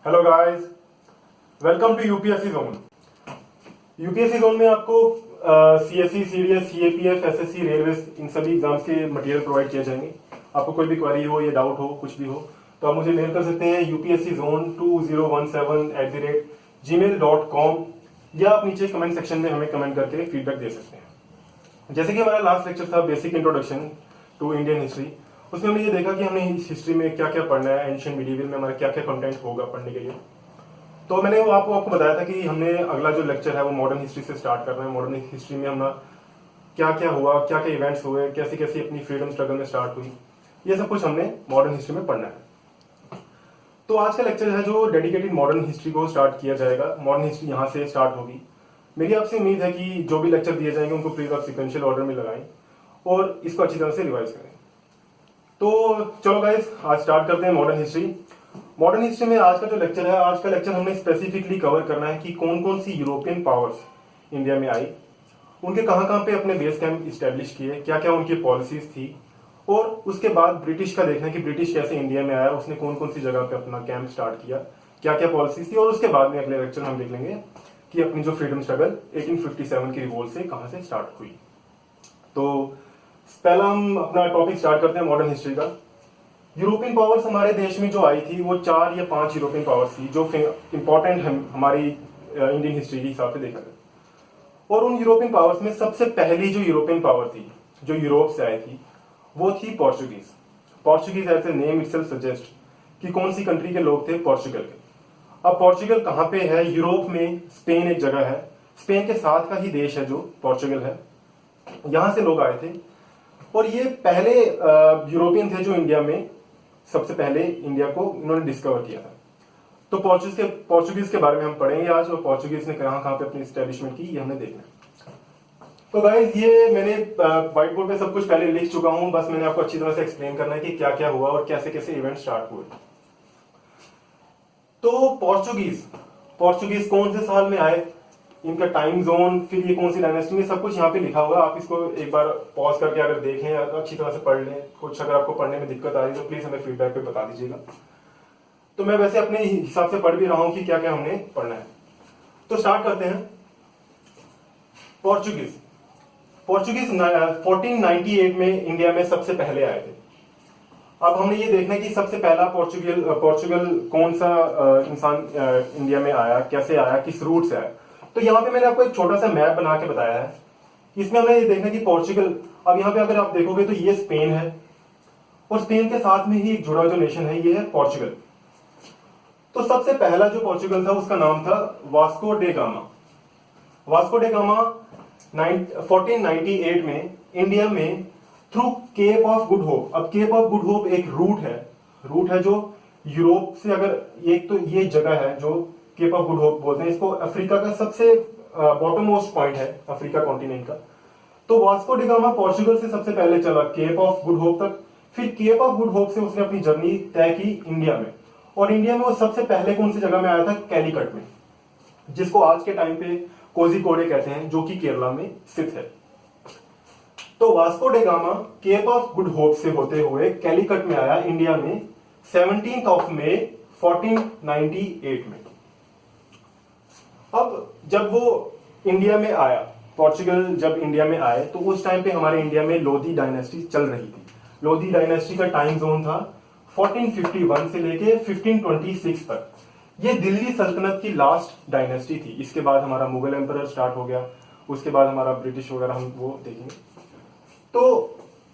Hello guys, welcome to UPSC zone. UPSC zone में आपको CSC, CDS, CAPF, SSC, railway इन सभी exams के मटेरियल प्रोवाइड किए जाएंगे। आपको कोई भी क्वेरी हो या डाउट हो, कुछ भी हो, तो आप मुझे मेल कर सकते हैं upsczone2017@gmail.com या आप नीचे कमेंट सेक्शन में हमें कमेंट करके फीडबैक दे सकते हैं। जैसे कि हमारा लास्ट लेक्चर था basic introduction to Indian history, उसमें हमने ये देखा कि हमने इस हिस्ट्री में क्या क्या पढ़ना है, एंशिएंट मिडीवल में हमारा क्या क्या कंटेंट होगा पढ़ने के लिए। तो मैंने वो आपको बताया था कि हमने अगला जो लेक्चर है वो मॉडर्न हिस्ट्री से स्टार्ट करना है। मॉडर्न हिस्ट्री में हमारा क्या क्या हुआ, क्या क्या इवेंट्स हुए, कैसी कैसी अपनी फ्रीडम स्ट्रगल में स्टार्ट हुई, ये सब कुछ हमने मॉडर्न हिस्ट्री में पढ़ना है। तो आज का लेक्चर है जो डेडिकेटेड मॉडर्न हिस्ट्री को स्टार्ट किया जाएगा। मॉडर्न हिस्ट्री यहाँ से स्टार्ट होगी। मेरी आपसे उम्मीद है कि जो भी लेक्चर दिए जाएंगे उनको प्लीज आप सिक्वेंशियल ऑर्डर में लगाएं और इसको अच्छी तरह से रिवाइज करें। तो चलो गाइस, आज स्टार्ट करते हैं मॉडर्न हिस्ट्री। मॉडर्न हिस्ट्री में आज का जो लेक्चर है, आज का लेक्चर हमने स्पेसिफिकली कवर करना है कि कौन कौन सी यूरोपियन पावर्स इंडिया में आई, उनके कहां कहां पे अपने बेस कैंप इस्टेब्लिश किए, क्या क्या उनकी पॉलिसीज थी, और उसके बाद ब्रिटिश का देखना है कि ब्रिटिश कैसे इंडिया में आया, उसने कौन कौन सी जगह पे अपना कैंप स्टार्ट किया, क्या क्या पॉलिसीज थी, और उसके बाद में अगले लेक्चर में हम देख लेंगे कि अपनी जो फ्रीडम स्ट्रगल 1857 की रिवोल्ट से कहां से स्टार्ट हुई। तो पहला हम अपना टॉपिक स्टार्ट करते हैं मॉडर्न हिस्ट्री का। यूरोपियन पावर्स हमारे देश में जो आई थी वो 4 या 5 यूरोपियन पावर्स थी जो इंपॉर्टेंट है हमारी इंडियन हिस्ट्री के हिसाब से देखा जाए। और उन यूरोपियन पावर्स में सबसे पहली जो यूरोपियन पावर थी जो यूरोप से आई थी वो थी Portuguese. Portuguese as a name itself suggest कि कौन सी कंट्री के लोग थे, पोर्चुगल के। अब पोर्चुगल कहां पे है? यूरोप में स्पेन एक जगह है, स्पेन के साथ का ही देश है जो पोर्चुगल है, यहां से लोग आए थे। और ये पहले यूरोपियन थे जो इंडिया में सबसे पहले इंडिया को इन्होंने डिस्कवर किया था। तो पोर्चुगीज के बारे में हम पढ़ेंगे आज, और पोर्चुगीज ने कहां कहां पे अपनी एस्टेब्लिशमेंट की ये हमने देखना है। तो गाइज, ये मैंने व्हाइट बोर्ड पे सब कुछ पहले लिख चुका हूं, बस मैंने आपको अच्छी तरह से एक्सप्लेन करना है कि क्या क्या हुआ और कैसे कैसे इवेंट स्टार्ट हुए। तो पोर्चुगीज कौन से साल में आए, इनका टाइम जोन, फिर ये कौन सी डायनेस्टी में, सब कुछ यहाँ पे लिखा हुआ है। आप इसको एक बार पॉज करके अगर देख लें, अच्छी तरह से पढ़ लें। कुछ अगर आपको पढ़ने में दिक्कत आ रही है तो प्लीज हमें फीडबैक पे बता दीजिएगा। तो मैं वैसे अपने हिसाब से पढ़ भी रहा हूं कि क्या क्या हमने पढ़ना है। तो स्टार्ट करते हैं। पोर्चुगीज 1498 में इंडिया में सबसे पहले आए थे। अब हमने ये देखना है कि सबसे पहला पोर्चुगल कौन सा इंसान इंडिया में आया, कैसे आया, किस रूट से आया। तो यहाँ पे मैंने आपको एक छोटा सा मैप बना के बताया है। इसमें हमें ये देखना है कि पोर्चुगल, अब यहाँ पे अगर आप देखोगे तो ये स्पेन है, और स्पेन के साथ में ही एक जुड़ा जो नेशन है ये है पोर्चुगल। तो सबसे पहला जो पोर्चुगल था उसका नाम था Vasco da Gama. Vasco da Gama 1498 में इंडिया में through Cape of Good Hope. अब केप ऑफ गुड होप एक रूट है जो यूरोप से, अगर एक तो ये जगह है जो केप ऑफ गुड होप बोलते हैं इसको, अफ्रीका का सबसे बॉटम मोस्ट पॉइंट है अफ्रीका कॉन्टिनेंट का। तो वास्को डे गामा पोर्चुगल से सबसे पहले चला केप ऑफ गुड होप तक, फिर केप ऑफ गुड होप से उसने अपनी जर्नी तय की इंडिया में। और इंडिया में वो सबसे पहले कौन सी जगह में आया था? कैलीकट में, जिसको आज के टाइम पे कोझिकोडे कहते हैं, जो कि केरला में स्थित है। तो Vasco da Gama Cape of Good Hope से होते हुए कैलीकट में आया इंडिया में 17 मई 1498 में। अब जब वो इंडिया में आया, पोर्चुगल जब इंडिया में आए, तो उस टाइम पे हमारे इंडिया में लोधी डायनेस्टी चल रही थी। लोधी डायनेस्टी का टाइम जोन था 1451 से लेके 1526 तक। ये दिल्ली सल्तनत की लास्ट डायनेस्टी थी। इसके बाद हमारा मुगल एम्परर स्टार्ट हो गया, उसके बाद हमारा ब्रिटिश वगैरह, हम वो देखेंगे। तो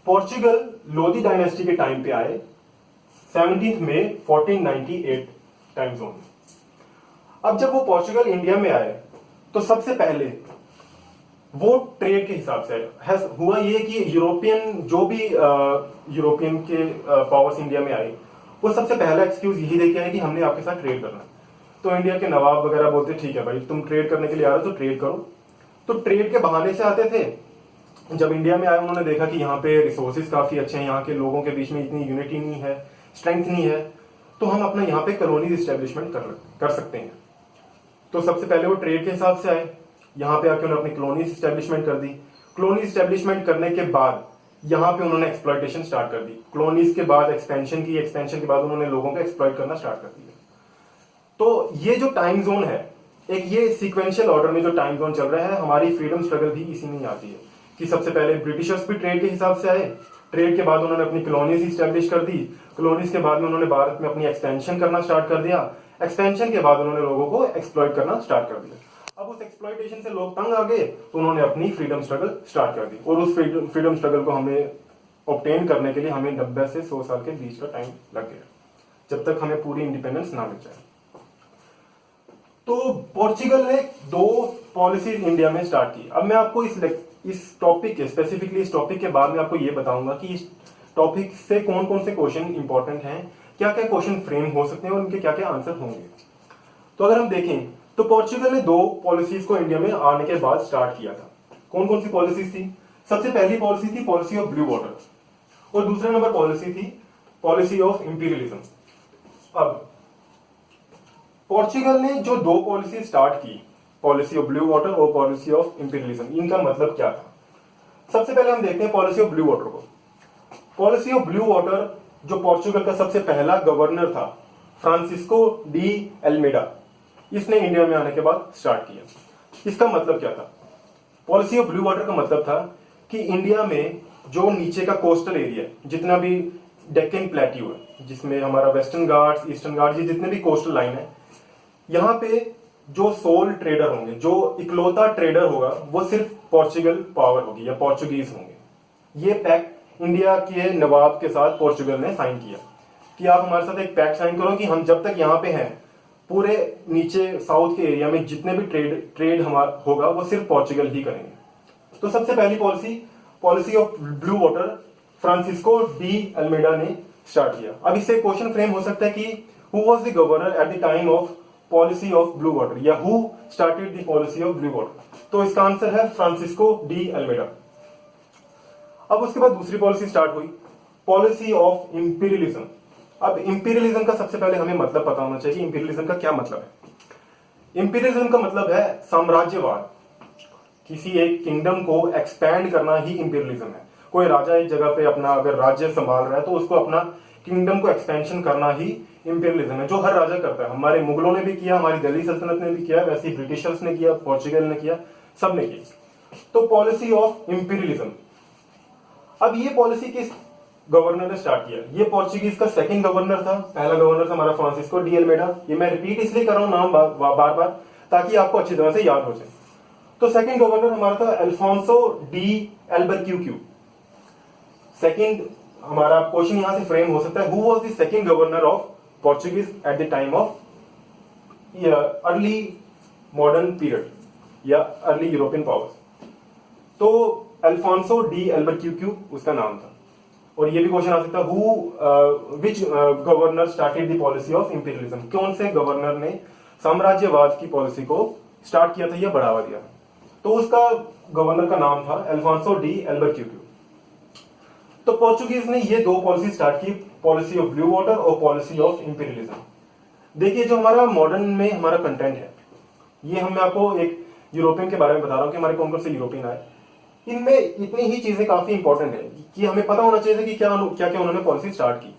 पोर्चुगल लोधी डायनेस्टी के टाइम पे आए 17 मई 1498 टाइम जोन। अब जब वो पोर्चुगल इंडिया में आए तो सबसे पहले वो ट्रेड के हिसाब से हुआ ये कि यूरोपियन जो भी यूरोपियन के पावर्स इंडिया में आए, वो सबसे पहला एक्सक्यूज यही देके आए कि हमने आपके साथ ट्रेड करना है। तो इंडिया के नवाब वगैरह बोलते ठीक है भाई, तुम ट्रेड करने के लिए आ रहे हो तो ट्रेड करो। तो ट्रेड के बहाने से आते थे। जब इंडिया में आए उन्होंने देखा कि यहाँ पे रिसोर्सेज काफी अच्छे हैं, यहाँ के लोगों के बीच में इतनी यूनिटी नहीं है, स्ट्रेंथ नहीं है, तो हम अपना यहाँ पे कॉलोनीज एस्टेब्लिशमेंट कर सकते हैं। तो सबसे पहले वो ट्रेड के हिसाब से आए, यहाँ पे आके उन्होंने अपनी कॉलोनीज एस्टेब्लिशमेंट कर दी। कॉलोनी एस्टेब्लिशमेंट करने के बाद यहाँ पे उन्होंने एक्सप्लॉयटेशन स्टार्ट कर दी। कॉलोनीज के बाद एक्सपेंशन की, एक्सपेंशन के बाद उन्होंने लोगों को एक्सप्लॉयट करना स्टार्ट कर दिया। तो ये जो टाइम जोन है, एक ये सीक्वेंशियल ऑर्डर में जो टाइम जोन चल रहा है, हमारी फ्रीडम स्ट्रगल भी इसी में आती है कि सबसे पहले ब्रिटिशर्स भी ट्रेड के हिसाब से आए, ट्रेड के बाद उन्होंने अपनी कॉलोनीज स्टैब्लिश कर दी, कॉलोनीज के बाद में उन्होंने भारत में अपनी एक्सपेंशन करना स्टार्ट कर दिया, एक्सपेंशन के बाद उन्होंने लोगों को एक्सप्लॉइट करना स्टार्ट कर दिया। अब उस एक्सप्लॉइटेशन से लोग तंग आ गए तो उन्होंने अपनी फ्रीडम स्ट्रगल स्टार्ट कर दी, और उस फ्रीडम स्ट्रगल को हमें ऑब्टेन करने के लिए हमें 90 से 100 साल के बीच का टाइम लग गया, जब तक हमें पूरी इंडिपेंडेंस ना मिल जाए। तो पोर्चुगल ने 2 पॉलिसीज इंडिया में स्टार्ट की। अब मैं आपको इस टॉपिक के स्पेसिफिकली इस टॉपिक के बाद में आपको ये बताऊंगा कि इस टॉपिक से कौन कौन से क्वेश्चन इंपॉर्टेंट हैं, क्या क्या क्वेश्चन फ्रेम हो सकते हैं और उनके क्या क्या आंसर होंगे। तो अगर हम देखें तो पोर्चुगल ने 2 पॉलिसीज को इंडिया में आने के बाद स्टार्ट किया था। कौन कौन सी पॉलिसीज थी? सबसे पहली पॉलिसी थी पॉलिसी ऑफ ब्लू वाटर, और दूसरे नंबर पॉलिसी थी पॉलिसी ऑफ इंपीरियलिज्म। अब पोर्चुगल ने जो 2 पॉलिसी स्टार्ट की, पॉलिसी ऑफ ब्लू वाटर और पॉलिसी ऑफ इंपीरियलिज्म, इनका मतलब क्या था? सबसे पहले हम देखते हैं पॉलिसी ऑफ ब्लू वाटर को। पॉलिसी ऑफ ब्लू वाटर, जो पोर्चुगल का सबसे पहला गवर्नर था फ्रांसिस्को डी एल्मेडा, इसने इंडिया में आने के बाद स्टार्ट किया। इसका मतलब क्या था? पॉलिसी ऑफ ब्लू वाटर का मतलब था कि इंडिया में जो नीचे का कोस्टल एरिया, जितना भी डेक्कन प्लेट्यू है, जिसमें हमारा वेस्टर्न घाट्स, ईस्टर्न घाट्स, ये जितने भी कोस्टल लाइन है, यहाँ पे जो सोल ट्रेडर होंगे, जो इकलौता ट्रेडर होगा, वो सिर्फ पोर्चुगल पावर होगी या पोर्चुगीज होंगे। ये पैक्ट इंडिया के नवाब के साथ पोर्चुगल ने साइन किया कि आप हमारे साथ एक पैक्ट साइन करो कि हम जब तक यहाँ पे हैं, पूरे नीचे साउथ के एरिया में जितने भी ट्रेड हमारा होगा वो सिर्फ पोर्चुगल ही करेंगे। तो सबसे पहली policy of blue water Francisco de Almeida ने स्टार्ट किया। अब इससे क्वेश्चन फ्रेम हो सकता है कि who was the governor at the time of policy of blue water, या who started the policy of blue water? तो इसका आंसर है फ्रांसिस्को डी अल्मेडा। अब उसके बाद दूसरी पॉलिसी स्टार्ट हुई, पॉलिसी ऑफ इंपीरियलिज्म। अब इंपीरियलिज्म का सबसे पहले हमें मतलब पता होना चाहिए, इंपीरियलिज्म का क्या मतलब है। इंपीरियलिज्म का मतलब है साम्राज्यवाद, किसी एक किंगडम को एक्सपैंड करना ही इंपीरियलिज्म है। कोई राजा एक जगह पे अपना अगर राज्य संभाल रहा है तो उसको अपना किंगडम को एक्सपेंशन करना ही इंपीरियलिज्म है, जो हर राजा करता है। हमारे मुगलों ने भी किया, हमारी दिल्ली सल्तनत ने भी किया, वैसे ही ब्रिटिशर्स ने किया, पोर्चुगल ने किया, सब ने किया। तो पॉलिसी ऑफ इंपीरियलिज्म, अब ये पॉलिसी किस गवर्नर ने स्टार्ट किया? ये पोर्चुगीज का सेकंड गवर्नर था। पहला गवर्नर था हमारा फ्रांसिस्को डी अल्मेडा। ये मैं रिपीट इसलिए कर रहा हूं नाम बार बार ताकि आपको अच्छी तरह से याद हो जाए। तो सेकंड गवर्नर हमारा था अल्फोंसो डी एल्बरक्यूक्यू। सेकंड हमारा क्वेश्चन यहां से फ्रेम हो सकता है, who was the second governor of Portuguese eight the time of early modern period या अर्ली यूरोपियन पावर्स? तो अल्फोंसो डी एल्बरक्यूक्यू उसका नाम था। और ये भी क्वेश्चन आ सकता है, which governor started the policy of imperialism? कौन से गवर्नर ने साम्राज्यवाद की पॉलिसी को स्टार्ट किया था या बढ़ावा दिया? तो उसका गवर्नर का नाम था अल्फोंसो डी एल्बरक्यूक्यू। तो पोर्चुगीज ने ये 2 पॉलिसी स्टार्ट की, पॉलिसी ऑफ ब्लू वाटर और पॉलिसी ऑफ इंपीरियलिज्म। देखिए जो हमारा मॉडर्न में हमारा कंटेंट है, ये मैं आपको एक यूरोपियन के बारे में बता रहा हूं कि हमारे कौन कौन से यूरोपियन आए। इनमें इतनी ही चीजें काफी इंपॉर्टेंट है कि हमें पता होना चाहिए कि क्या क्या उन्होंने पॉलिसी स्टार्ट की।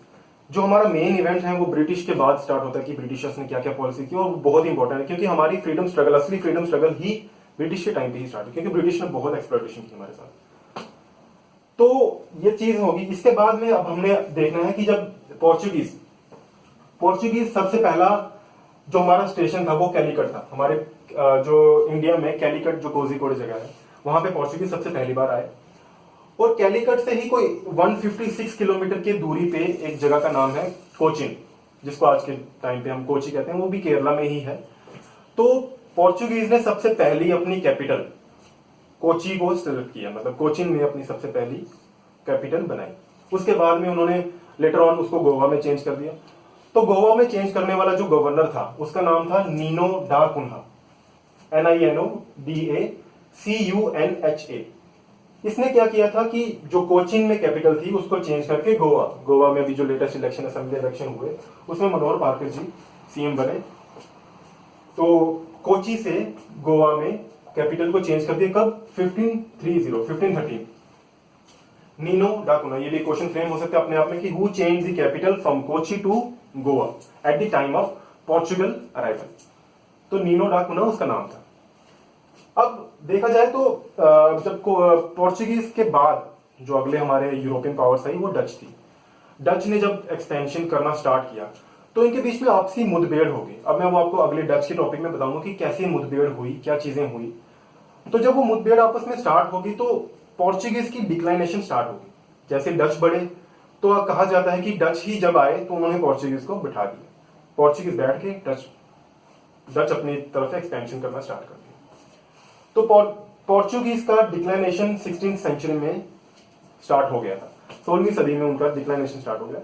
जो हमारा मेन इवेंट है वो ब्रिटिश के बाद स्टार्ट होता है कि ब्रिटिशर्स ने क्या क्या पॉलिसी की, और बहुत इंपॉर्टेंट है क्योंकि हमारी फ्रीडम स्ट्रगल, असली फ्रीडम स्ट्रगल ही ब्रिटिश के टाइम पे ही स्टार्ट हुई, क्योंकि ब्रिटिश ने बहुत एक्सप्लॉयटेशन की हमारे साथ। तो ये चीज होगी। इसके बाद में अब हमने देखना है कि जब पोर्चुगीज सबसे पहला जो हमारा स्टेशन था वो कैलीकट था। हमारे जो इंडिया में कैलीकट जो कोझिकोड जगह है, वहां पे पोर्चुगीज सबसे पहली बार आए। और कैलीकट से ही कोई 156 किलोमीटर की दूरी पे एक जगह का नाम है कोचिन, जिसको आज के टाइम पे हम कोची कहते हैं, वो भी केरला में ही है। तो पोर्चुगीज ने सबसे पहली अपनी कैपिटल कोची को सेलेक्ट किया, मतलब कोचिन में अपनी सबसे पहली कैपिटल बनाई। उसके बाद में उन्होंने लेटर ऑन उसको गोवा में चेंज कर दिया। तो गोवा में चेंज करने वाला जो गवर्नर था उसका नाम था नीनो डा कुन्हा, NINODACUNHA। इसने क्या किया था कि जो कोचिन में कैपिटल थी उसको चेंज करके गोवा में भी जो लेटेस्ट इलेक्शन असेंबली इलेक्शन हुए उसमें मनोहर पार्कर जी सीएम बने। तो कोची से गोवा में कैपिटल को चेंज कर दिया। कब? 1513। नीनो डा कुन्हा, ये क्वेश्चन फ्रेम हो सकता है अपने आप में कि who change the capital from Kochi to Goa at the time of Portugal arrival. तो नीनो डा कुना उसका नाम था। अब देखा जाए तो जब पोर्चुगीज के बाद जो अगले हमारे यूरोपियन पावर्स आई वो डच थी। डच ने जब एक्सपेंशन करना स्टार्ट किया तो इनके बीच में आपसी मुठभेड़ हो गई। अब मैं वो आपको अगले डच के टॉपिक में बताऊंगा कि कैसे मुठभेड़ हुई, क्या चीजें हुई। तो जब वो मुठभेड़ आपस में स्टार्ट होगी तो पोर्चुगीज की डिक्लाइनेशन स्टार्ट होगी। जैसे डच बढ़े तो कहा जाता है कि डच ही जब आए तो उन्होंने पोर्चुगीज को बिठा दिया। पोर्चुगीज बैठ के डच अपनी तरफ एक्सपेंशन करना स्टार्ट कर दिया। तो पोर्चुगीज का डिक्लाइनेशन 16th सेंचुरी में स्टार्ट हो गया था। 16वीं सदी में उनका डिक्लाइनेशन स्टार्ट हो गया।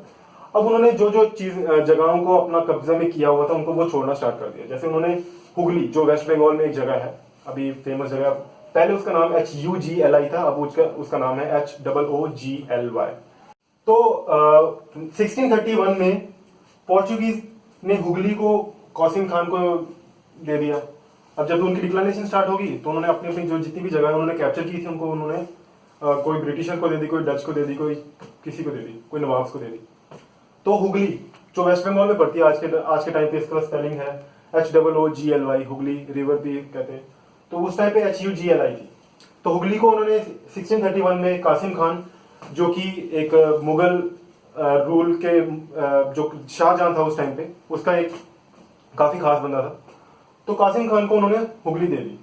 अब उन्होंने जो जो चीज जगहों को अपना कब्जा में किया हुआ था उनको वो छोड़ना स्टार्ट कर दिया। जैसे उन्होंने हुगली, जो वेस्ट बंगाल में एक जगह है, अभी फेमस जगह, पहले उसका नाम HUGLI था, अब उसका नाम है HOOGLY। तो 1631 में पोर्चुगीज ने हुगली को कासिम खान को दे दिया। अब जब उनकी डिक्लाइनेशन स्टार्ट होगी तो उन्होंने अपनी अपनी जो जितनी भी जगह उन्होंने कैप्चर की थी उनको उन्होंने कोई ब्रिटिशर को दे दी, कोई डच को दे दी, कोई किसी को दे दी, कोई नवाब्स को दे दी। तो हुगली जो वेस्ट बंगाल में पड़ती है, आज के टाइम पे इसका स्पेलिंग है HOOGLY, हुगली रिवर भी कहते हैं। तो उस टाइम पे HUGLI थी। तो हुगली को उन्होंने 1631 में कासिम खान, जो कि एक मुगल रूल के जो शाहजहां था उस टाइम पे, उसका एक काफी खास बंदा था, तो कासिम खान को उन्होंने हुगली दे दी।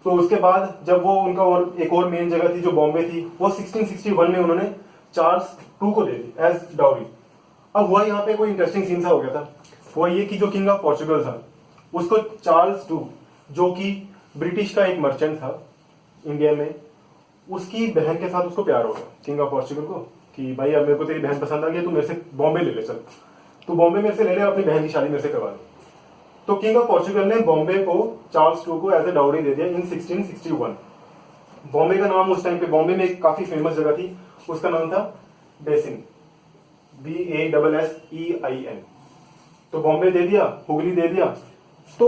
तो उसके बाद जब वो उनका और एक और मेन जगह थी जो बॉम्बे थी, वो 1661 में उन्होंने चार्ल्स II को दे दी एज डाउरी। अब हुआ यहाँ पे कोई इंटरेस्टिंग सीन सा हो गया था। वो ये कि जो किंग ऑफ पोर्चुगल था उसको चार्ल्स II, जो कि ब्रिटिश का एक मर्चेंट था इंडिया में, उसकी बहन के साथ उसको प्यार हो गया किंग ऑफ पोर्चुगल को, कि भाई अब मेरे को तेरी बहन पसंद आ गई, तू मेरे से बॉम्बे ले ले, चल तू बॉम्बे मेरे से ले ले, अपनी बहन की शादी मेरे से करवा दे। तो किंग ऑफ पोर्चुगल ने बॉम्बे को चार्ल्स II को एज ए डाउरी दे दिया इन 1661। बॉम्बे का नाम उस टाइम पे, बॉम्बे में एक काफी फेमस जगह थी, उसका नाम था बेसिन, BASSEIN। तो बॉम्बे दे दिया, हुगली दे दिया। तो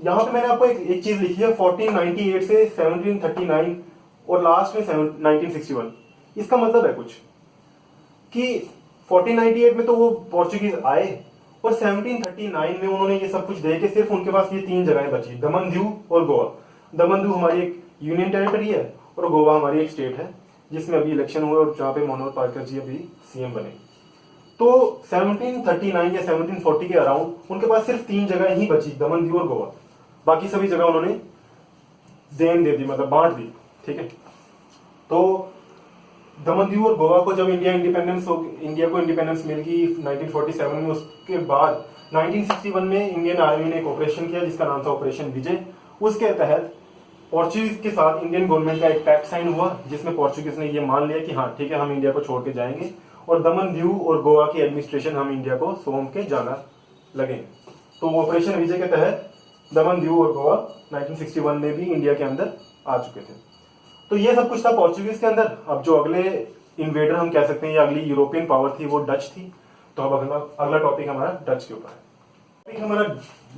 यहां पे मैंने आपको एक चीज लिखी है, 1498 से 1739 और लास्ट में 1961। इसका मतलब है कुछ कि 1498 में तो वो पोर्चुगीज आए और 1739 में उन्होंने ये सब कुछ दे के सिर्फ उनके पास ये 3 जगहें बची, दमन दीव और गोवा। दमन दीव हमारी एक यूनियन टेरिटरी है और गोवा हमारी एक स्टेट है जिसमें अभी इलेक्शन हुए और जहां पे मनोहर पार्कर जी अभी CM बने। तो 1739 या 1740 के अराउंड उनके पास सिर्फ 3 जगह ही बची, दमन दीव और गोवा। बाकी सभी जगह उन्होंने देन दे दी, मतलब बांट दी। ठीक है, तो दमन दीव और गोवा को जब इंडिया को इंडिपेंडेंस मिल गई 1947 में, उसके बाद 1961 में इंडियन आर्मी ने एक ऑपरेशन किया जिसका नाम था ऑपरेशन विजय। उसके तहत पोर्चुगीज के साथ इंडियन गवर्नमेंट का एक पैक्ट साइन हुआ जिसमें पोर्चुगीज ने ये मान लिया कि हाँ ठीक है, हम इंडिया को छोड़ के जाएंगे और दमन दीव और गोवा की एडमिनिस्ट्रेशन हम इंडिया को सौंप के जाना लगे। तो ऑपरेशन विजय के तहत दमन दीव और गोवा 1961 में भी इंडिया के अंदर आ चुके थे। तो ये सब कुछ था पोर्चुगीज के अंदर। अब जो अगले इन्वेडर हम कह सकते हैं या अगली यूरोपियन पावर थी वो डच थी। तो अब अगला टॉपिक हमारा डच के ऊपर है। टॉपिक हमारा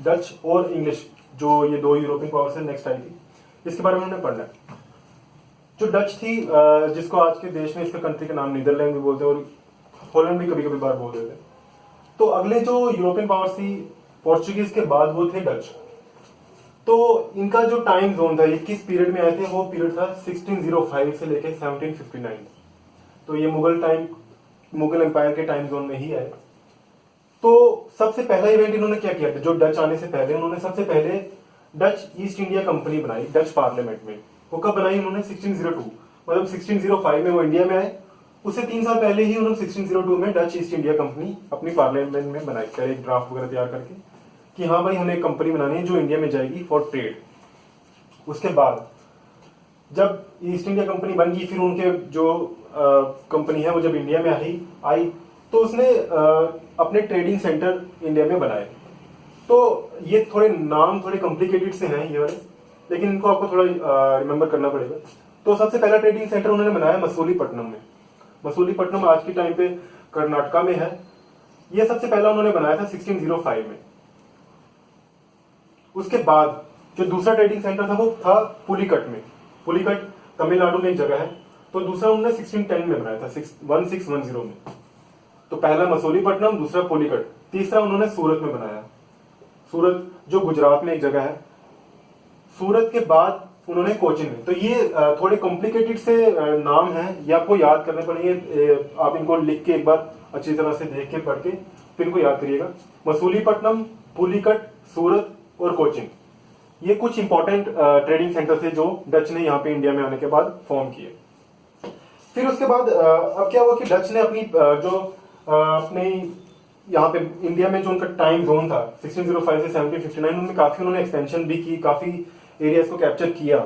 डच और इंग्लिश, जो ये 2 यूरोपियन पावर से नेक्स्ट आई थी, इसके बारे में हमने पढ़ना है। जो डच थी, जिसको आज के देश में इसका कंट्री का नाम नीदरलैंड भी बोलते हैं और हॉलैंड भी कभी कभी बार बोल देते हैं। तो अगले जो यूरोपियन पावर थी पोर्चुगीज के बाद वो थे डच। तो इनका जो टाइम जोन था, 21 पीरियड में आए थे, वो पीरियड था 1605 से लेकर 1759। तो ये मुगल एम्पायर के टाइम जोन में ही आए। तो सबसे पहला इवेंट इन्होंने क्या किया था, जो डच आने से पहले उन्होंने सबसे पहले डच ईस्ट इंडिया कंपनी बनाई डच पार्लियामेंट में। वो कब बनाई उन्होंने? 1602, मतलब 1605 में वो इंडिया में आए, उससे 3 साल पहले ही उन्होंने 1602 में डच ईस्ट इंडिया कंपनी अपनी पार्लियामेंट में बनाई, पहले एक ड्राफ्ट वगैरह तैयार करके कि हाँ भाई हमें एक कंपनी बनानी है जो इंडिया में जाएगी फॉर ट्रेड। उसके बाद जब ईस्ट इंडिया कंपनी बन गई, फिर उनके जो कंपनी है वो जब इंडिया में आई तो उसने अपने ट्रेडिंग सेंटर इंडिया में बनाए। तो ये थोड़े नाम थोड़े कॉम्प्लिकेटेड से हैं ये वाले, लेकिन इनको आपको थोड़ा रिमेंबर करना पड़ेगा। तो सबसे पहला ट्रेडिंग सेंटर उन्होंने बनाया मसूलीपट्टनम में। मसूलीपट्टनम आज के टाइम पे कर्नाटका में है। ये सबसे पहला उन्होंने बनाया था 1605 में। उसके बाद जो दूसरा ट्रेडिंग सेंटर था वो था पुलिकट में। पुलिकट तमिलनाडु में एक जगह है। तो दूसरा उन्होंने 1610 में बनाया था 1610 में। तो पहला मसूलीपट्टनम, दूसरा पुलिकट, तीसरा उन्होंने सूरत में बनाया सूरत जो गुजरात में एक जगह है, सूरत के बाद उन्होंने कोचिन में। तो ये थोड़े कॉम्प्लिकेटेड से नाम हैं, ये आपको याद करने पड़ेंगे। आप इनको लिख के एक बार अच्छी तरह से देख के पढ़ के फिर इनको याद करिएगा। मसूलीपट्टनम, पुलिकट, सूरत और कोचिन, ये कुछ इंपॉर्टेंट ट्रेडिंग सेंटर थे जो डच ने यहाँ पे इंडिया में आने के बाद फॉर्म किए। फिर उसके बाद अब क्या हुआ कि डच ने अपनी अपने यहाँ पे इंडिया में जो उनका टाइम जोन था 1605 से 1759, उनमें काफी उन्होंने एक्सपेंशन भी की, काफी एरियाज को कैप्चर किया।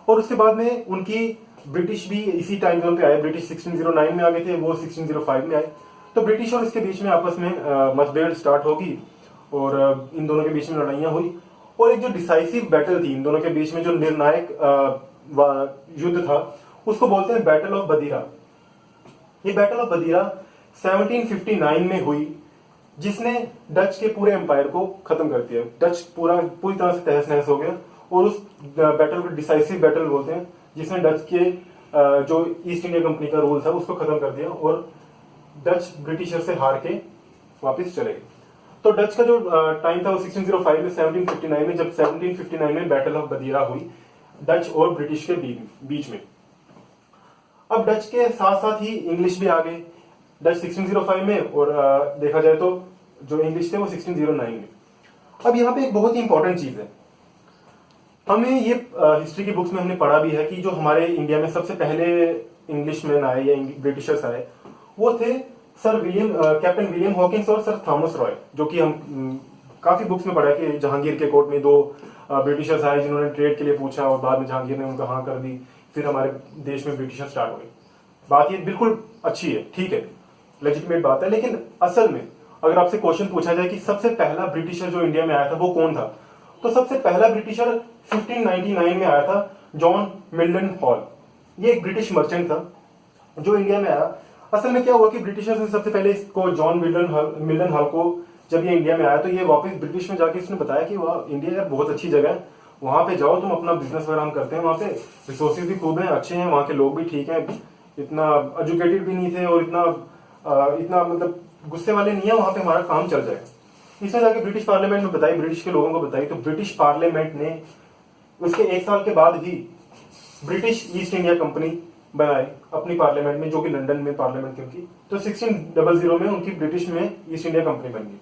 और उसके बाद में उनकी ब्रिटिश भी इसी टाइम जोन पे आए। ब्रिटिश 1609 में आ गए थे, वो 1605 में आए। तो ब्रिटिश और इसके बीच में आपस में मतभेद स्टार्ट होगी और इन दोनों के बीच में लड़ाइयां हुई। और एक जो डिसाइसिव बैटल थी इन दोनों के बीच में, जो निर्णायक युद्ध था, उसको बोलते हैं बैटल ऑफ बदीरा। ये बैटल ऑफ बदीरा 1759 में हुई, जिसने डच के पूरे एम्पायर को खत्म कर दिया। डच पूरी तरह से तहस नहस हो गया और उस बैटल को डिसाइसिव बैटल बोलते हैं, जिसने डच के जो ईस्ट इंडिया कंपनी का रूल था उसको खत्म कर दिया और डच ब्रिटिशर से हार के वापस चले गए। तो डच का जो टाइम था वो 1605 में 1759 में, जब 1759 में बैटल ऑफ बदीरा हुई डच और ब्रिटिश के बीच में। अब डच के साथ साथ ही इंग्लिश भी आ गए। डच 1605 में और देखा जाए तो जो इंग्लिश थे वो 1609 में। अब यहाँ पे एक बहुत ही इंपॉर्टेंट चीज है, हमें ये हिस्ट्री की बुक्स में हमने पढ़ा भी है कि जो हमारे इंडिया में सबसे पहले इंग्लिशमैन आए या ब्रिटिशर्स आए वो थे कैप्टन विलियम हॉकिंस और सर थॉमस रॉय, जो कि हम काफी बुक्स में पढ़ा है कि जहांगीर के कोर्ट में दो ब्रिटिशर्स आए जिन्होंने ट्रेड के लिए पूछा और बाद में जहांगीर ने उनको हाँ कर दी, फिर हमारे देश में ब्रिटिशर्स स्टार्ट हुए। बात ये बिल्कुल अच्छी है, ठीक है, लेजिटिमेट बात है। लेकिन असल में अगर आपसे क्वेश्चन पूछा जाए कि सबसे पहला ब्रिटिशर जो इंडिया में आया था वो कौन था, तो सबसे पहला ब्रिटिशर 1599 में आया था, जॉन मिल्टन हॉल। ये एक ब्रिटिश मर्चेंट था जो इंडिया में आया। असल में क्या हुआ कि ब्रिटिशर्स ने सबसे पहले इसको जॉन मिल्टन हॉल को जब ये इंडिया में आया तो ये वापस ब्रिटिश में जाके इसने बताया कि वाह इंडिया यार बहुत अच्छी जगह है, वहां पे जाओ तुम, अपना बिजनेस वगैरह हम करते हैं, वहां पे रिसोर्सेज भी खूब हैं, अच्छे हैं, वहां के लोग भी ठीक हैं, इतना एजुकेटेड भी नहीं थे और इतना मतलब गुस्से वाले नहीं है, वहां पे हमारा काम चल जाएगा। इसने जाके ब्रिटिश पार्लियामेंट में बताई, ब्रिटिश के लोगों को बताई, तो ब्रिटिश पार्लियामेंट ने उसके एक साल के बाद ही ब्रिटिश ईस्ट इंडिया कंपनी बनाई अपनी पार्लियामेंट में, जो कि लंदन में पार्लियामेंट थी उनकी। तो 1600 में उनकी ब्रिटिश में ईस्ट इंडिया कंपनी बन गई।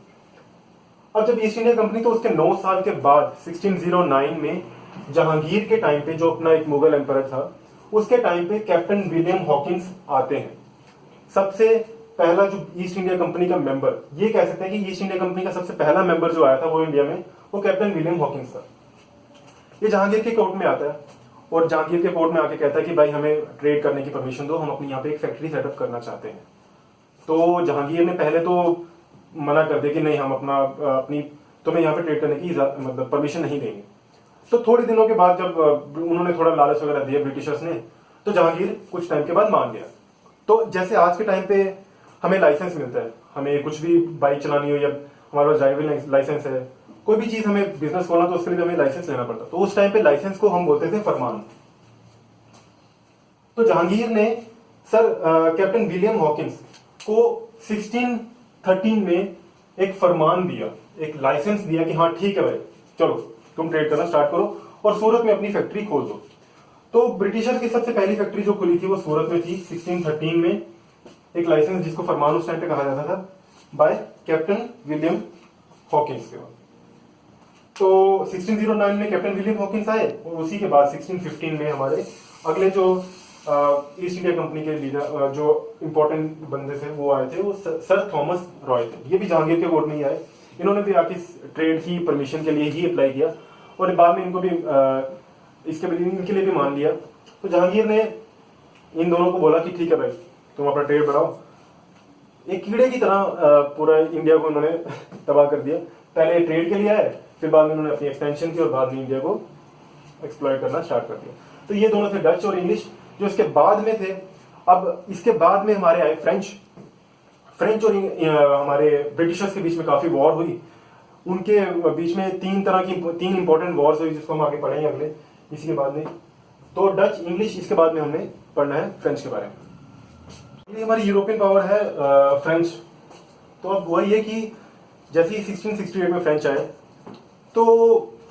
अब जब ईस्ट इंडिया कंपनी, तो उसके 9 साल के बाद 1609 में जहांगीर के टाइम पे, जो अपना एक मुगल एम्पायर था, उसके टाइम पे कैप्टन विलियम हॉकिंस आते हैं। सबसे पहला जो ईस्ट इंडिया कंपनी का मेंबर, ये कह सकते हैं कि ईस्ट इंडिया कंपनी का सबसे पहला मेंबर जो आया था वो इंडिया में, वो कैप्टन विलियम हॉकिंस था। ये जहांगीर के कोर्ट में आता है और जहांगीर के कोर्ट में आके कहता है कि भाई हमें ट्रेड करने की परमिशन दो, हम अपनी यहाँ पे एक फैक्ट्री सेटअप करना चाहते हैं। तो जहांगीर ने पहले तो मना कर दिया कि नहीं, हम अपनी तुम्हें यहाँ पे ट्रेड करने की मतलब परमिशन नहीं देंगे। तो थोड़े दिनों के बाद जब उन्होंने थोड़ा लालच वगैरह दिया ब्रिटिशर्स ने, तो जहांगीर कुछ टाइम के बाद मान गया। तो जैसे आज के टाइम पे हमें लाइसेंस मिलता है, हमें कुछ भी बाइक चलानी हो या हमारे पास ड्राइविंग लाइसेंस है, कोई भी चीज हमें बिजनेस खोलना तो उसके लिए हमें लाइसेंस लेना पड़ता। तो उस टाइम पे लाइसेंस को हम बोलते थे फरमान। तो जहांगीर ने सर कैप्टन विलियम हॉकिंस को 1613 में एक फरमान दिया, एक लाइसेंस दिया कि हाँ ठीक है भाई, चलो तुम ट्रेड करना स्टार्ट करो और सूरत में अपनी फैक्ट्री खोल दो। तो ब्रिटिशर की सबसे पहली फैक्ट्री जो खुली थी वो सूरत में थी 1613 में, एक लाइसेंस जिसको फरमान उस टाइम पे कहा जाता था, बाय कैप्टन विलियम हॉकिंस के बाद। तो 1609 में कैप्टन विलियम हॉकिंस आए और उसी के बाद 1615 में हमारे अगले जो ईस्ट इंडिया कंपनी के लीडर जो इंपॉर्टेंट बंदे थे वो आए थे, वो सर थॉमस रॉय थे। ये भी जहांगीर के कोर्ट में ही आए, इन्होंने भी आके ट्रेड की परमिशन के लिए ही अप्लाई किया और बाद में इनको भी इनके लिए भी मान लिया। तो जहांगीर ने इन दोनों को बोला कि ठीक है भाई तुम अपना ट्रेड बढ़ाओ। एक कीड़े की तरह पूरा इंडिया को इन्होंने तबाह कर दिया। पहले ट्रेड के लिए आए, फिर बाद में उन्होंने अपनी एक्सपेंशन की और बाद में इंडिया को एक्सप्लॉइट करना स्टार्ट कर दिया। तो ये दोनों थे डच और इंग्लिश, जो इसके बाद में थे। अब इसके बाद में हमारे आए फ्रेंच और हमारे ब्रिटिशर्स के बीच में काफी वॉर हुई। उनके बीच में तीन इंपॉर्टेंट वॉर्स हुई जिसको हम आगे पढ़ेंगे अगले इसी के बाद में। तो डच, इंग्लिश, इसके बाद में हमने पढ़ना है फ्रेंच के बारे में। ये हमारी यूरोपियन पावर है फ्रेंच। तो अब वही है कि जैसे ही 1668 में फ्रेंच आए तो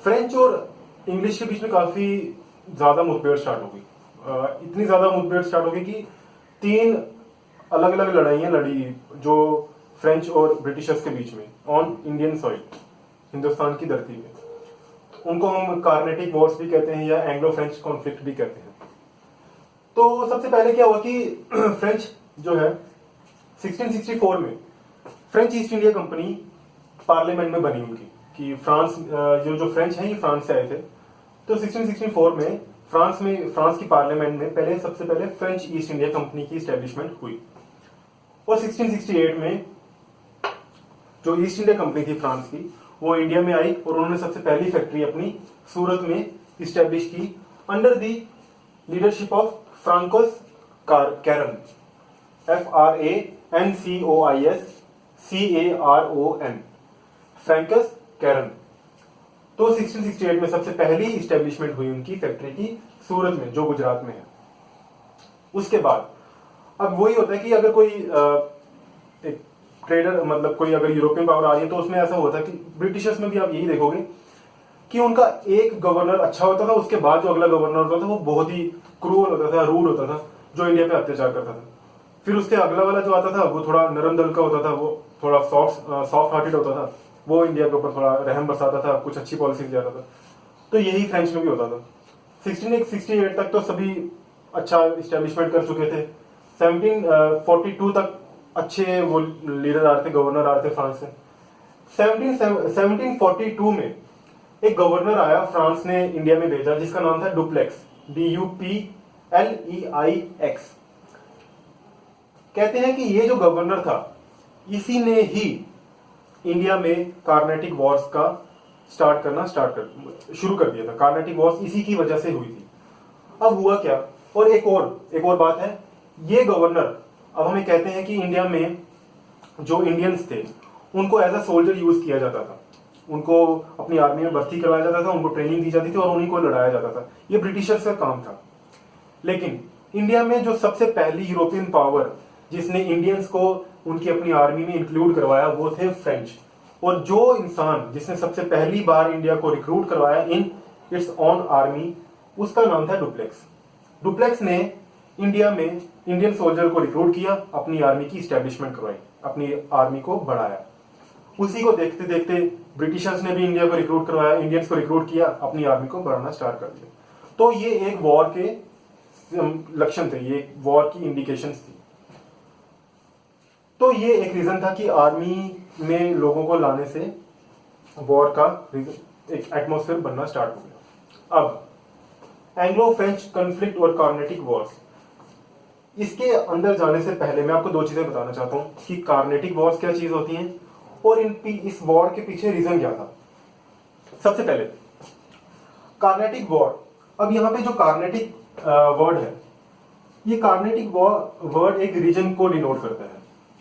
फ्रेंच और इंग्लिश के बीच में काफी ज्यादा मुठभेड़ स्टार्ट हो गई। इतनी ज्यादा मुठभेड़ स्टार्ट हो गई कि 3 अलग अलग लड़ाइयां लड़ी जो फ्रेंच और ब्रिटिशर्स के बीच में ऑन इंडियन सॉइल, हिंदुस्तान की धरती में। उनको हम कार्नेटिक वॉर्स भी कहते हैं या एंग्लो फ्रेंच कॉन्फ्लिक्ट भी कहते हैं। तो सबसे पहले क्या हुआ कि फ्रेंच जो है 1664 में French east India company parliament में बनी उनकी, कि फ्रांस जो फ्रेंच हैं ये फ्रांस से आए थे। तो 1664 में फ्रांस की पार्लियामेंट में सबसे पहले फ्रेंच ईस्ट इंडिया कंपनी की स्टैब्लिशमेंट हुई। और 1668 में जो ईस्ट इंडिया कंपनी थी फ्रांस की, वो इंडिया में आई और उन्होंने सबसे पहली फैक्ट्री अपनी सूरत में इस्टेब्लिश की under the leadership of Francois Caron, FRANCOISCARON, Francois Caron. तो 1668 में सबसे पहली इस्टेब्लिशमेंट हुई उनकी फैक्ट्री की सूरत में, जो गुजरात में है। उसके बाद अब वही होता है कि अगर कोई एक ट्रेडर, मतलब कोई अगर यूरोपियन पावर आ रही है, तो उसमें ऐसा होता है कि ब्रिटिशर्स में भी आप यही देखोगे कि उनका एक गवर्नर अच्छा होता था, उसके बाद जो अगला गवर्नर होता था वो बहुत ही क्रूअल होता था, रूड होता था, जो इंडिया पे अत्याचार करता था। फिर उसके अगला वाला जो आता था वो थोड़ा नरम दिल का होता था, वो थोड़ा सॉफ्ट हार्टेड होता था, वो इंडिया के ऊपर थोड़ा रहम बरसाता था, कुछ अच्छी पॉलिसी जाता था। तो यही फ्रेंच में भी होता था। 1668 तक तो सभी अच्छा इस्टेब्लिशमेंट कर चुके थे। 1742 तक अच्छे वो लीडर आ रहे थे, गवर्नर आ रहे थे फ्रांस से। 1742 में एक गवर्नर आया, फ्रांस ने इंडिया में भेजा, जिसका नाम था डुप्लेक्स, DUPLEIX। कहते हैं कि ये जो गवर्नर था, इसी ने ही इंडिया में कार्नेटिक वॉर्स का शुरू कर दिया था। कार्नेटिक वॉर्स इसी की वजह से हुई थी। अब हुआ क्या, और एक और बात है, ये गवर्नर, अब हमें कहते हैं कि इंडिया में जो इंडियंस थे उनको एज अ सोल्जर यूज किया जाता था, उनको अपनी आर्मी में भर्ती करवाया जाता था, उनको ट्रेनिंग दी जाती थी और उन्हीं को लड़ाया जाता था। ये ब्रिटिशर्स का काम था। लेकिन इंडिया में जो सबसे पहली यूरोपियन पावर जिसने इंडियंस को उनकी अपनी आर्मी में इंक्लूड करवाया, वो थे फ्रेंच। और जो इंसान जिसने सबसे पहली बार इंडिया को रिक्रूट करवाया इन इट्स ऑन आर्मी, उसका नाम था डुप्लेक्स। डुप्लेक्स ने इंडिया में इंडियन सोल्जर को रिक्रूट किया, अपनी आर्मी की स्टैब्लिशमेंट करवाई, अपनी आर्मी को बढ़ाया। उसी को देखते देखते ब्रिटिशर्स ने भी इंडिया को रिक्रूट करवाया, इंडियंस को रिक्रूट किया, अपनी आर्मी को बढ़ाना स्टार्ट कर दिया। तो ये एक वॉर के लक्षण थे, ये वॉर की इंडिकेशंस थी। तो ये एक रीजन था कि आर्मी में लोगों को लाने से वॉर का एक एटमॉस्फेयर बनना स्टार्ट हो गया। अब एंग्लो फ्रेंच कॉन्फ्लिक्ट और कार्नेटिक वॉर्स, इसके अंदर जाने से पहले मैं आपको 2 चीजें बताना चाहता हूं कि कार्नेटिक वॉर्स क्या चीज होती हैं और इस वॉर के पीछे रीजन क्या था। सबसे पहले कार्नेटिक वॉर। अब यहां पे जो कार्नेटिक वर्ड है, ये कार्नेटिक वर्ड एक रीजन को डिनोट करता है।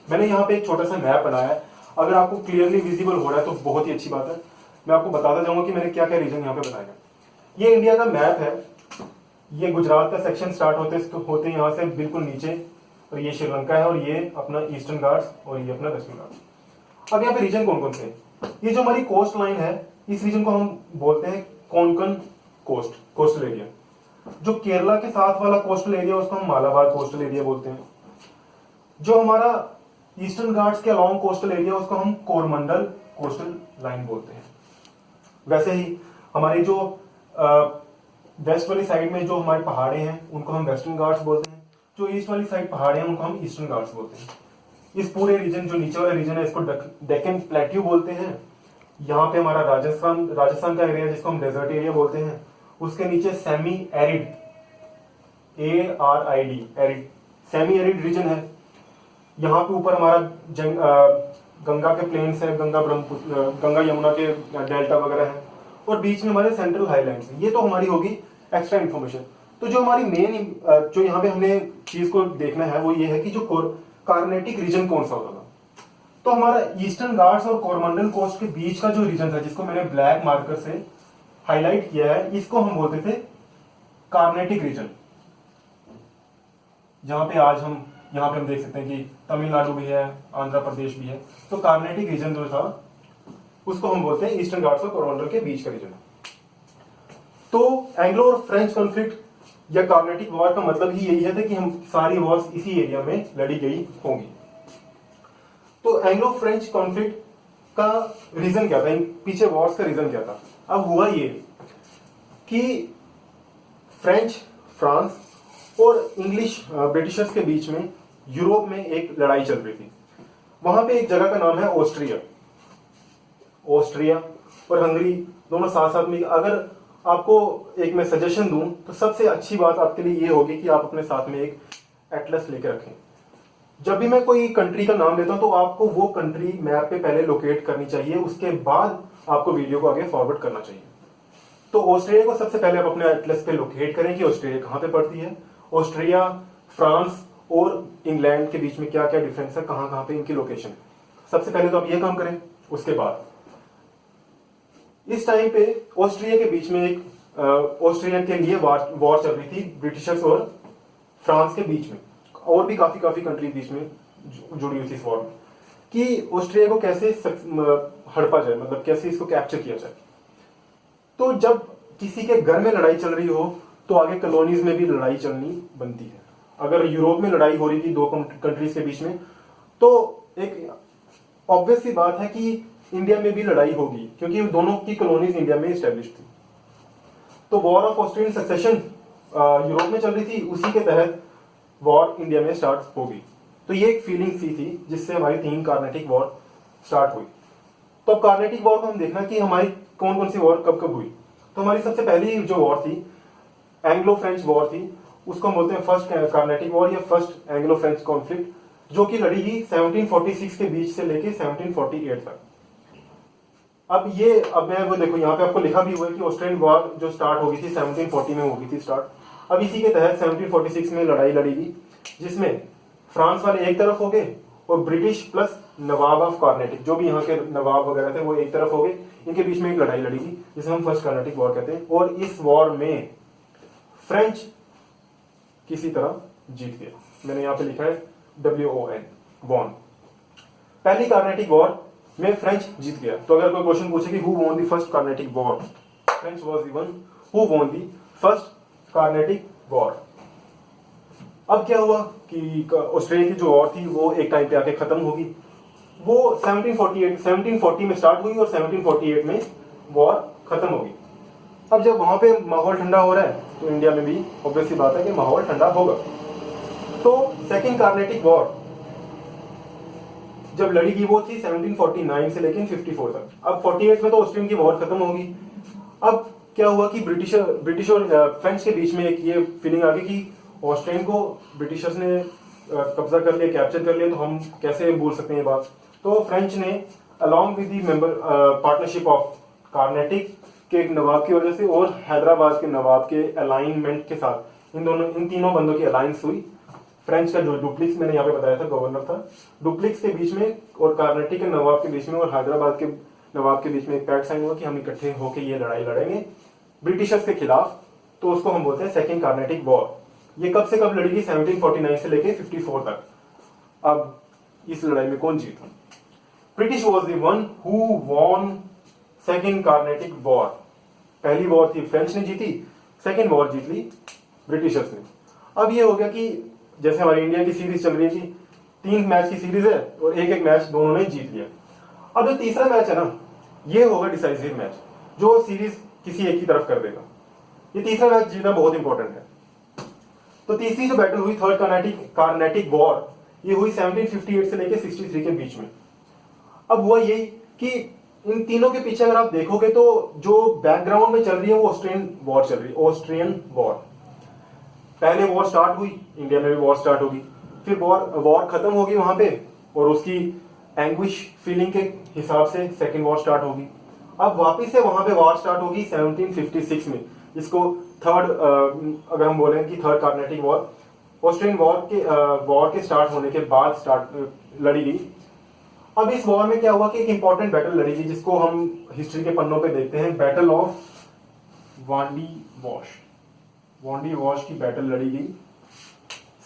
मैंने यहाँ पे एक छोटा सा मैप बनाया है, अगर आपको क्लियरली विजिबल हो रहा है तो बहुत ही अच्छी बात है। मैं आपको बताता जाऊंगा कि मैंने क्या क्या रीजन यहाँ पे बनाया। ये इंडिया का मैप है, ये गुजरात का सेक्शन स्टार्ट होते यहाँ से बिल्कुल नीचे, और ये श्रीलंका है, और ये अपना ईस्टर्न घाट्स, और ये अपना दक्षिण घाट्स। अब यहाँ पे रीजन कौन कौन से हैं? ये जो हमारी कोस्ट लाइन है, इस रीजन को हम बोलते हैं कोंकण कोस्टल एरिया। जो केरला के साथ वाला कोस्टल एरिया, उसको हम मालाबार कोस्टल एरिया बोलते हैं। जो हमारा ईस्टर्न घाट्स के अलोंग कोस्टल एरिया, उसको हम कोरमंडल कोस्टल लाइन बोलते हैं। वैसे ही हमारी जो वेस्ट वाली साइड में जो हमारे पहाड़े हैं, उनको हम वेस्टर्न घाट्स बोलते हैं। जो ईस्ट वाली साइड पहाड़े हैं, उनको हम ईस्टर्न घाट्स बोलते हैं। इस पूरे रीजन, जो नीचे वाला रीजन है, इसको डेक्कन प्लेट्यू बोलते हैं। यहाँ पे हमारा राजस्थान का एरिया, जिसको हम डेजर्ट एरिया बोलते हैं। उसके नीचे semi arid, ARID, arid, semi arid region है। यहाँ पे ऊपर हमारा गंगा के प्लेन्स है, गंगा यमुना के डेल्टा वगैरह है, और बीच में हमारे सेंट्रल हाईलैंड्स है। ये तो हमारी होगी एक्स्ट्रा इन्फॉर्मेशन। तो जो हमारी मेन, जो यहाँ पे हमने चीज को देखना है, वो ये है कि जो कार्नेटिक रीजन कौन सा होता था। तो हमारा ईस्टर्न घाट्स और कोरमंडल कोस्ट के बीच का जो रीजन था, जिसको मैंने ब्लैक मार्कर से हाईलाइट किया है, इसको हम बोलते थे कार्नेटिक रीजन। जहां पे आज हम यहाँ पे देख सकते हैं कि तमिलनाडु भी है, आंध्र प्रदेश भी है। तो कार्नेटिक रीजन जो था, उसको हम बोलते हैं ईस्टर्न घाट्स और कोरोमंडल के बीच का रीजन। तो एंग्लो और फ्रेंच कॉन्फ्लिक्ट या कार्नेटिक वॉर का मतलब ही यही है कि हम सारी वॉर्स इसी एरिया में लड़ी गई होंगी। तो एंग्लो फ्रेंच कॉन्फ्लिक्ट का रीजन क्या था, पीछे वॉर्स का रीजन क्या था? अब हुआ ये कि फ्रेंच, फ्रांस और इंग्लिश ब्रिटिशर्स के बीच में यूरोप में एक लड़ाई चल रही थी। वहां पे एक जगह का नाम है ऑस्ट्रिया। ऑस्ट्रिया और हंगरी दोनों साथ साथ में। अगर आपको एक मैं सजेशन दूं तो सबसे अच्छी बात आपके लिए ये होगी कि आप अपने साथ में एक एटलस लेके रखें। जब भी मैं कोई कंट्री का नाम लेता हूं तो आपको वो कंट्री मैप पे पहले लोकेट करनी चाहिए, उसके बाद आपको वीडियो को आगे फॉरवर्ड करना चाहिए। तो ऑस्ट्रेलिया को सबसे पहले आप अपने एटलस पे लोकेट करें कि ऑस्ट्रेलिया कहां पे पड़ती है। ऑस्ट्रिया, फ्रांस और इंग्लैंड के बीच में क्या क्या डिफरेंस है, कहां कहां पे इनकी लोकेशन है। सबसे पहले तो आप ये काम करें। उसके बाद इस टाइम पे ऑस्ट्रिया के बीच में एक ऑस्ट्रिया के लिए वॉर चल रही थी ब्रिटिशर्स और फ्रांस के बीच में, और भी काफी कंट्री बीच में जुड़ी हुई थी इस वॉर में, कि ऑस्ट्रिया को कैसे हड़पा जाए, मतलब कैसे इसको कैप्चर किया जाए। तो जब किसी के घर में लड़ाई चल रही हो तो आगे कॉलोनीज में भी लड़ाई चलनी बनती है। अगर यूरोप में लड़ाई हो रही थी दो कंट्रीज के बीच में, तो एक ऑब्वियस सी बात है कि इंडिया में भी लड़ाई होगी, क्योंकि दोनों की कॉलोनीज इंडिया में एस्टेब्लिश थी। तो war of Austrian succession Europe में चल रही थी, उसी के तहत वॉर इंडिया में स्टार्ट होगी। तो ये एक फीलिंग सी थी जिससे हमारी 3 कार्नेटिक वॉर स्टार्ट हुई। तो अब कार्नेटिक वॉर को हम देखना कि हमारी कौन कौन सी वॉर कब कब हुई। तो हमारी सबसे पहली जो वॉर थी एंग्लो फ्रेंच वॉर थी, उसको हम बोलते हैं फर्स्ट कार्नेटिक वॉर या फर्स्ट एंग्लो फ्रेंच कॉन्फ्लिक्ट, जो कि लड़ी गई 1746 के बीच से लेके 1748 तक। अब मैं वो देखो यहाँ पे आपको लिखा भी हुआ है कि ऑस्ट्रियन वॉर जो स्टार्ट हो गई थी 1740 में हो गई थी स्टार्ट। अब इसी के तहत 1746 में लड़ाई लड़ी गई, जिसमें फ्रांस वाले एक तरफ हो गए और British plus Nawab of Carnatic, जो भी यहाँ के नवाब वगैरह थे, वो एक तरफ हो गए। इनके बीच में एक लड़ाई लड़ी गई जिसे हम फर्स्ट कार्नेटिक वॉर कहते हैं। और इस वॉर में फ्रेंच किसी तरह जीत गया। मैंने यहाँ पे लिखा है WON, वॉन। पहली कार्नेटिक वॉर में फ्रेंच जीत गया। तो अगर कोई क्वेश्चन पूछे कि who won the first Carnatic war, French was the one who won the first Carnatic war. अब क्या हुआ कि ऑस्ट्रेलिया की जो वॉर थी वो एक टाइम पे आके खत्म होगी। वो 1740 में स्टार्ट हुई और 1748 में वॉर खत्म होगी। अब जब वहां पे माहौल ठंडा हो रहा है तो इंडिया में भी ऑब्वियस सी बात है कि माहौल ठंडा होगा। तो सेकेंड कार्नेटिक वॉर जब लड़ी गई वो थी 1749 से लेकिन 54 तक। अब 48 में तो ऑस्ट्रियन की वॉर खत्म होगी। अब क्या हुआ कि ब्रिटिश और फ्रेंच के बीच में एक ये फीलिंग आ गई कि ऑस्ट्रियन को ब्रिटिशर्स ने कब्जा कर लिया, कैप्चर कर लिया, तो हम कैसे बोल सकते हैं ये बात। तो फ्रेंच ने along with the member partnership of Carnatic के एक नवाब की वजह से और हैदराबाद के नवाब के अलाइनमेंट के साथ इन तीनों बंदों की अलायंस हुई। फ्रेंच का जो डुप्लिक्स मैंने यहाँ पे बताया था गवर्नर था, डुप्लिक्स के बीच में और कार्नेटिक के नवाब के बीच में और हैदराबाद के नवाब के बीच में एक पैक्ट साइन हुआ कि हम इकट्ठे होकर ये लड़ाई लड़ेंगे ब्रिटिशर्स के खिलाफ। तो उसको हम बोलते हैं सेकेंड कार्नेटिक वॉर। ये कब से कब लड़ी गई? 1749 से लेके 54 तक। अब इस लड़ाई में कौन जीता? British was the one who won second Carnatic war. पहली वॉर थी फ्रेंच ने जीती, सेकेंड वॉर जीत ली ब्रिटिशर्स ने। अब ये हो गया कि जैसे हमारी इंडिया की सीरीज चल रही थी, 3 मैच की सीरीज है और एक मैच दोनों ने जीत लिया। अब जो तीसरा मैच है ना, ये होगा डिसाइसिव मैच जो सीरीज किसी एक की तरफ कर देगा। ये तीसरा मैच जीतना बहुत इंपॉर्टेंट है। तो तीसरी जो बैटल हुई थर्ड कार्नेटिक वॉर, ये हुई 1758 से लेके 63 के बीच में। अब हुआ यही कि इन तीनों के पीछे अगर आप देखोगे तो जो बैकग्राउंड में चल रही है वो ऑस्ट्रियन वॉर चल रही है। ऑस्ट्रियन वॉर पहले वॉर स्टार्ट हुई, इंडिया में भी वॉर स्टार्ट होगी, फिर वॉर खत्म होगी वहां पे और उसकी एंग्विश फीलिंग के हिसाब से सेकेंड वॉर स्टार्ट होगी। अब वापिस से वहां पे वॉर स्टार्ट होगी 1756 में, जिसको थर्ड अगर हम बोलें कि third Carnatic war Austrian war के स्टार्ट होने के बाद लड़ी गई। अब इस वॉर में क्या हुआ कि एक इंपॉर्टेंट बैटल लड़ी गई जिसको हम हिस्ट्री के पन्नों पे देखते हैं, बैटल ऑफ वांडी वॉश। वांडी वॉश की बैटल लड़ी गई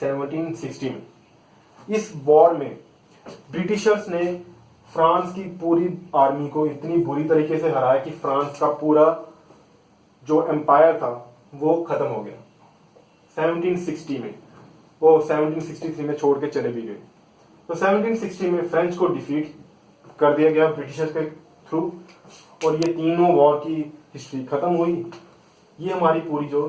1760 में। इस वॉर में ब्रिटिशर्स ने फ्रांस की पूरी आर्मी को इतनी बुरी तरीके से हराया कि फ्रांस का पूरा जो एम्पायर था वो खत्म हो गया 1760 में। वो 1763 में छोड़ के चले भी गए। तो 1760 में फ्रेंच को डिफीट कर दिया गया ब्रिटिशर्स के थ्रू, और ये तीनों वॉर की हिस्ट्री खत्म हुई। ये हमारी पूरी जो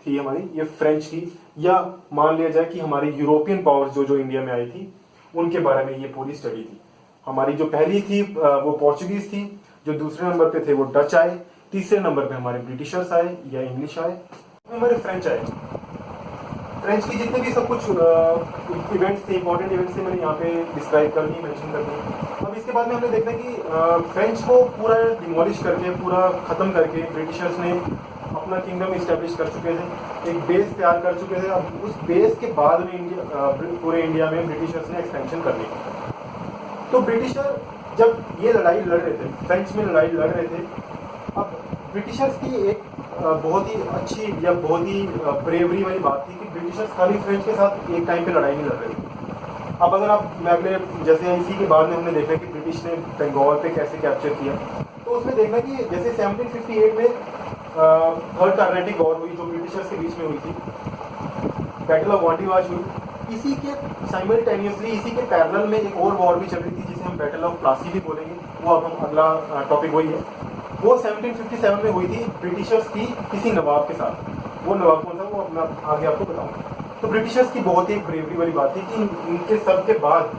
थी हमारी ये फ्रेंच की, या मान लिया जाए कि हमारी यूरोपियन पावर्स जो जो इंडिया में आई थी उनके बारे में ये पूरी स्टडी थी। हमारी जो पहली थी वो पोर्चुगीज थी, जो दूसरे नंबर पे थे वो डच आए, तीसरे नंबर पे हमारे ब्रिटिशर्स आए या इंग्लिश आए, हमारे फ्रेंच आए। फ्रेंच की जितने भी सब कुछ इवेंट्स थे, इंपॉर्टेंट इवेंट्स थे, मैंने यहाँ पे डिस्क्राइब कर दी, मेंशन कर दी। अब इसके बाद में हमने देखना कि फ्रेंच को पूरा डिमोलिश करके, पूरा खत्म करके ब्रिटिशर्स ने अपना किंगडम इस्टेब्लिश कर चुके थे, एक बेस तैयार कर चुके थे। अब उस बेस के बाद में पूरे इंडिया में ब्रिटिशर्स ने एक्सपेंशन करनी थी। तो ब्रिटिशर जब ये लड़ाई लड़ रहे थे, फ्रेंच में लड़ाई लड़ रहे थे, अब ब्रिटिशर्स की एक बहुत ही अच्छी या बहुत ही ब्रेवरी वाली बात थी कि ब्रिटिशर्स खाली फ्रेंच के साथ एक टाइम पे लड़ाई नहीं लड़ रहे थे। अब अगर आप मैं अगले जैसे इसी के बाद में हमने देखा कि ब्रिटिश ने बंगाल पे कैसे कैप्चर किया, तो उसमें देखा कि जैसे 1758 में थर्ड कार्नेटिक वॉर हुई जो ब्रिटिशर्स के बीच में हुई थी, बैटल ऑफ वांडीवाश हुई। इसी के साइमल्टेनियसली, इसी के पैरेलल में एक और वॉर भी चल रही थी जिसे हम बैटल ऑफ प्लासी भी बोलेंगे, वो अब हम अगला टॉपिक वही है। वो 1757 में हुई थी ब्रिटिशर्स की किसी नवाब के साथ। वो नवाब कौन था वो अपना आगे आपको बताऊंगा। तो ब्रिटिशर्स की बहुत ही ब्रेवरी वाली बात थी कि इनके सब के बाद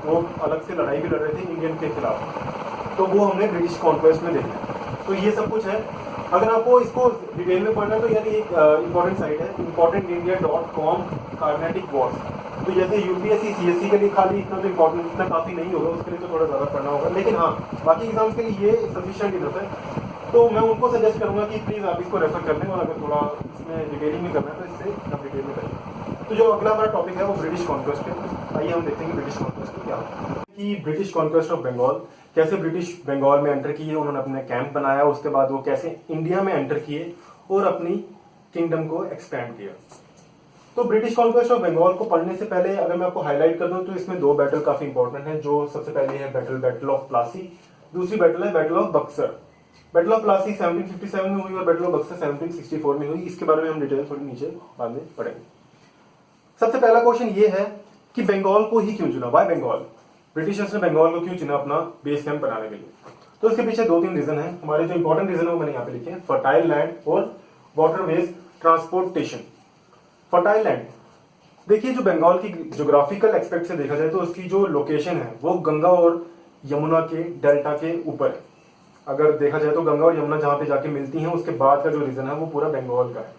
वो अलग से लड़ाई भी लड़ रहे थे इंडियन के खिलाफ, तो वो हमने ब्रिटिश कॉन्क्वेस्ट में देखा। तो ये सब कुछ है। अगर आपको इसको डिटेल में पढ़ना है तो यार एक इंपॉर्टेंट साइट है importantindia.com कार्नेटिक वॉर्स। तो जैसे यूपीएससी सीएससी के लिए खाली इतना तो इम्पोर्टेंट, इतना काफ़ी नहीं होगा, उसके लिए तो थोड़ा ज़्यादा पढ़ना होगा, लेकिन हाँ बाकी एग्जाम्स के लिए ये सफिशिएंट इनफ है। तो मैं उनको सजेस्ट करूंगा कि प्लीज़ आप इसको रेफर कर लें, और अगर थोड़ा इसमें डिटेलिंग में करना है तो इससे आप डिटेल में करिए। तो जो अगला हमारा टॉपिक है वो ब्रिटिश कॉन्क्वेस्ट है। आइए हम देखते हैं कि ब्रिटिश कॉन्क्वेस्ट क्या है। कि ब्रिटिश कॉन्क्वेस्ट ऑफ बंगाल, कैसे ब्रिटिश बंगाल में एंटर किए, उन्होंने अपने कैंप बनाया, उसके बाद वो कैसे इंडिया में एंटर किए और अपनी किंगडम को एक्सपैंड किया। तो ब्रिटिश कॉन्क्वेस्ट ऑफ बंगाल को पढ़ने से पहले अगर मैं आपको हाईलाइट कर दूं तो इसमें दो बैटल काफी इंपॉर्टेंट है। जो सबसे पहले है बैटल ऑफ प्लासी, दूसरी बैटल है battle of Buxar. Battle of Plassey 1757 में हुई और बैटल ऑफ बक्सर 1764 में हुई। इसके बारे में हम डिटेल थोड़ी नीचे बाद में पढ़ेंगे। सबसे पहला क्वेश्चन ये है कि बंगाल को ही क्यों चुना, वाई बंगाल? ब्रिटिशर्स ने बंगाल को क्यों चुना अपना बेस कैंप बनाने के लिए? तो इसके पीछे दो तीन रीजन है। हमारे जो इंपॉर्टेंट रीजन है वो मैंने यहाँ पे लिखे हैं, फर्टाइल लैंड और वाटरवेज ट्रांसपोर्टेशन। फर्टाइल लैंड, देखिए जो बंगाल की ज्योग्राफिकल एस्पेक्ट से देखा जाए तो उसकी जो लोकेशन है वो गंगा और यमुना के डेल्टा के ऊपर है। अगर देखा जाए तो गंगा और यमुना जहां पे जाके मिलती हैं उसके बाद का जो रीजन है वो पूरा बंगाल का है,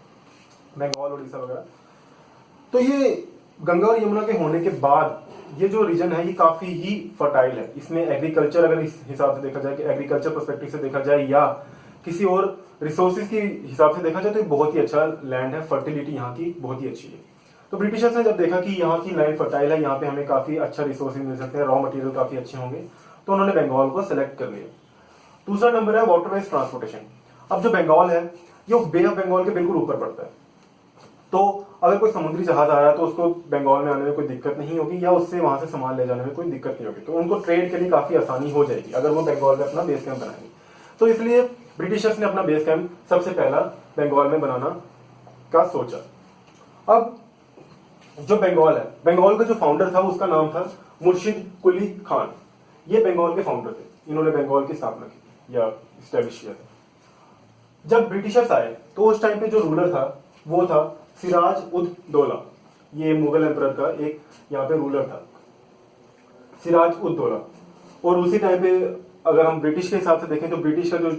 बंगाल उड़ीसा वगैरह। तो ये गंगा और यमुना के होने के बाद ये जो रीजन है ये काफी ही फर्टाइल है। इसमें एग्रीकल्चर, अगर इस हिसाब से देखा जाए कि एग्रीकल्चर पर्सपेक्टिव से देखा जाए या किसी और रिसोर्सेज के हिसाब से देखा जाए तो बहुत ही अच्छा लैंड है, फर्टिलिटी यहाँ की बहुत ही अच्छी है। तो ब्रिटिशर्स ने जब देखा कि यहाँ की लैंड फर्टाइल है, यहाँ पे हमें काफी अच्छा रिसोर्सेज मिल सकते हैं, रॉ मटेरियल काफी अच्छे होंगे, तो उन्होंने बंगाल को सेलेक्ट कर लिया। दूसरा नंबर है वाटरवेज ट्रांसपोर्टेशन। अब जो बंगाल है ये बे ऑफ बंगाल के बिल्कुल ऊपर पड़ता है, तो अगर कोई समुद्री जहाज आ रहा है तो उसको बंगाल में आने में कोई दिक्कत नहीं होगी या उससे वहां से सामान ले जाने में कोई दिक्कत नहीं होगी। तो उनको ट्रेड के लिए काफी आसानी हो जाएगी अगर वो बंगाल में अपना बेस कैंप बनाएंगे। तो इसलिए ब्रिटिशर्स ने अपना बेस कैंप सबसे पहला बंगाल में बनाना का सोचा। अब जो बंगाल है, बंगाल का जो फाउंडर था उसका नाम था मुर्शिद कुली खान। ये बंगाल के फाउंडर थे, इन्होंने बंगाल की स्थापना की या स्टैब्लिश किया था। जब ब्रिटिशर्स आए तो उस टाइम पे जो रूलर था वो था सिराज उद दौला। ये मुगल एम्परर का एक यहाँ पे रूलर था, सिराज उद दौला। और उसी टाइम पे अगर हम ब्रिटिश के हिसाब से देखें तो ब्रिटिश का जो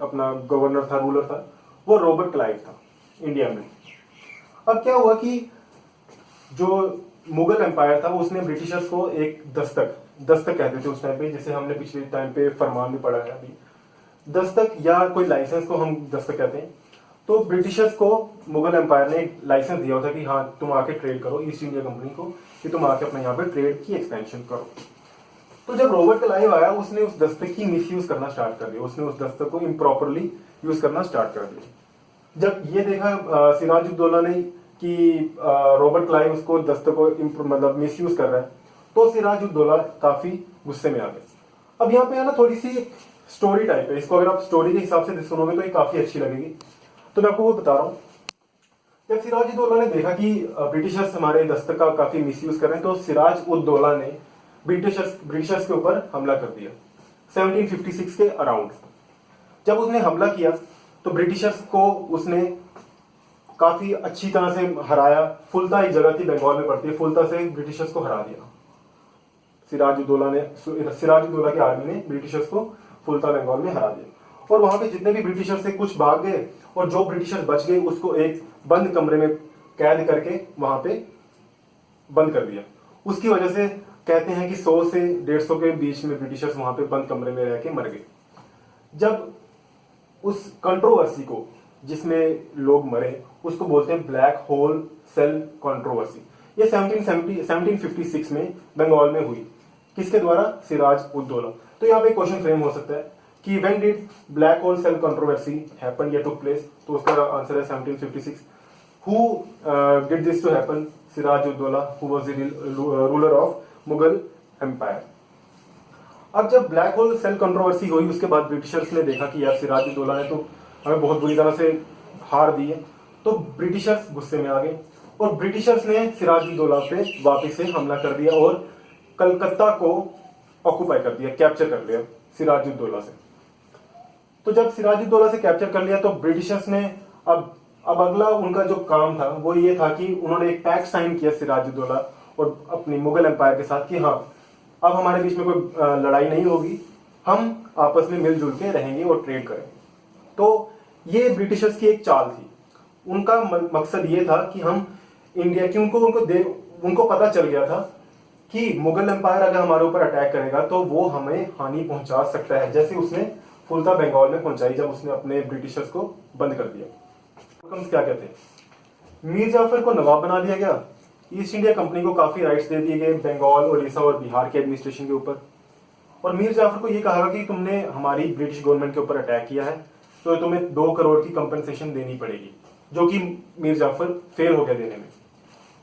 अपना गवर्नर था, रूलर था, वो रॉबर्ट क्लाइव था इंडिया में। अब क्या हुआ कि जो मुगल एम्पायर था उसने ब्रिटिशर्स को एक दस्तक कहते थे उस टाइम पे, जिसे हमने पिछले टाइम पे फरमान भी पढ़ा है अभी, दस्तक या कोई लाइसेंस को हम दस्तक कहते हैं। तो ब्रिटिशर्स को मुगल एम्पायर ने एक लाइसेंस दिया था कि हाँ तुम आके ट्रेड करो, ईस्ट इंडिया कंपनी को, कि तुम आके अपने यहाँ पे ट्रेड की एक्सपेंशन करो। तो जब रॉबर्ट क्लाइव आया उसने उस दस्तक की मिसयूज करना स्टार्ट कर दिया, उसने उस दस्तक को इम्प्रॉपरली यूज करना स्टार्ट कर दिया। जब ये देखा सिराजुद्दौला ने कि रॉबर्ट क्लाइव उसको दस्तक को मतलब मिसयूज कर रहा है, तो सिराजुद्दौला काफी गुस्से में आ गए। अब यहाँ पे है ना थोड़ी सी स्टोरी टाइप है, इसको अगर आप स्टोरी के हिसाब से सुनोगे तो ये काफी अच्छी लगेगी, तो मैं आपको वो बता रहा हूँ। जब सिराजुद्दौला ने देखा कि ब्रिटिशर्स हमारे दस्तक का काफी मिसयूज कर रहे हैं, तो सिराजुद्दौला ने ब्रिटिशर्स के ऊपर हमला कर दिया 1756 के अराउंड। जब उसने हमला किया तो ब्रिटिशर्स को उसने काफी अच्छी तरह से हराया। फुल्ता एक जगह थी बंगाल में पड़ती है, फुल्ता से ब्रिटिशर्स को हरा दिया सिराजुद्दौला की आर्मी ने ब्रिटिशर्स को फुल्ता बंगाल में हरा दिया। और वहां पे जितने भी ब्रिटिशर्स थे कुछ भाग गए, और जो ब्रिटिशर्स बच गए उसको एक बंद कमरे में कैद करके वहां पे बंद कर दिया। उसकी वजह से कहते हैं कि 100 से 150 के बीच में ब्रिटिशर्स वहां पे बंद कमरे में रह के मर गए। जब उस कंट्रोवर्सी को जिसमें लोग मरे उसको बोलते हैं ब्लैक होल सेल कंट्रोवर्सी। ये 1756 में बंगाल में हुई, किसके द्वारा? सिराजुद्दौला। तो यहाँ पे क्वेश्चन फ्रेम हो सकता है कि when did black hole cell controversy happen या टुक प्लेस, तो उसका आंसर है 1756। Who did this to happen? Sirajuddaula, who was the ruler of Mughal empire. अब जब ब्लैक होल सेल कंट्रोवर्सी हुई उसके बाद ब्रिटिशर्स ने देखा कि यार सिराजुद्दौला ने तो हमें बहुत बुरी तरह से हार दी है, तो ब्रिटिशर्स गुस्से में आ गए और ब्रिटिशर्स ने सिराजुद्दौला पे वापस से हमला कर दिया और कलकत्ता को ऑक्युपाई कर दिया, कैप्चर कर लिया सिराजुद्दौला से। तो जब सिराजुद्दौला से कैप्चर कर लिया तो ब्रिटिशर्स ने अब अगला उनका जो काम था वो ये था कि उन्होंने एक पैक्ट साइन किया सिराजुद्दौला और अपनी मुगल एम्पायर के साथ कि हाँ अब हमारे बीच में कोई लड़ाई नहीं होगी, हम आपस में मिलजुल के रहेंगे और ट्रेड करेंगे। तो ये ब्रिटिशर्स की एक चाल थी। उनका मकसद ये था कि हम इंडिया, क्योंकि उनको पता चल गया था कि मुगल एम्पायर अगर हमारे ऊपर अटैक करेगा तो वो हमें हानि पहुंचा सकता है, जैसे उसने फुल्ता बंगाल में पहुंचाई जब उसने अपने ब्रिटिशर्स को बंद कर दिया। क्या कहते हैं? मीर जाफर को नवाब बना दिया गया, ईस्ट इंडिया कंपनी को काफी राइट्स दे दिए गए बंगाल, उड़ीसा और बिहार के एडमिनिस्ट्रेशन के ऊपर, और मीर जाफर को यह कहा कि तुमने हमारी ब्रिटिश गवर्नमेंट के ऊपर अटैक किया है तो तुम्हें 2 करोड़ की कंपनसेशन देनी पड़ेगी, जो कि मीर जाफर फेल हो गया देने में।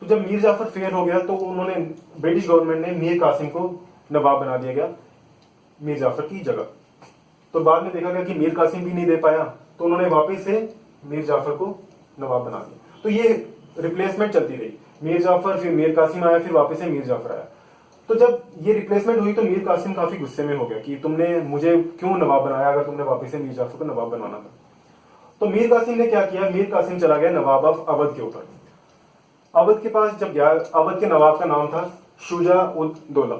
तो जब मीर जाफर फेल हो गया तो उन्होंने ब्रिटिश गवर्नमेंट ने मीर कासिम को नवाब बना दिया गया मीर जाफर की जगह। तो बाद में देखा गया कि मीर कासिम भी नहीं दे पाया तो उन्होंने वापस से मीर जाफर को नवाब बना दिया। तो ये रिप्लेसमेंट चलती रही, मीर जाफर फिर मीर कासिम आया, फिर वापस से मीर जाफर आया। तो जब ये रिप्लेसमेंट हुई तो मीर कासिम काफी गुस्से में हो गया कि तुमने मुझे क्यों नवाब बनाया अगर तुमने वापस से मीर जाफर को नवाब बनाना था। तो मीर कासिम ने क्या किया, मीर कासिम चला गया नवाब ऑफ अवध के ऊपर। अवध के पास जब गया, अवध के नवाब का नाम था शुजा-उद-दौला।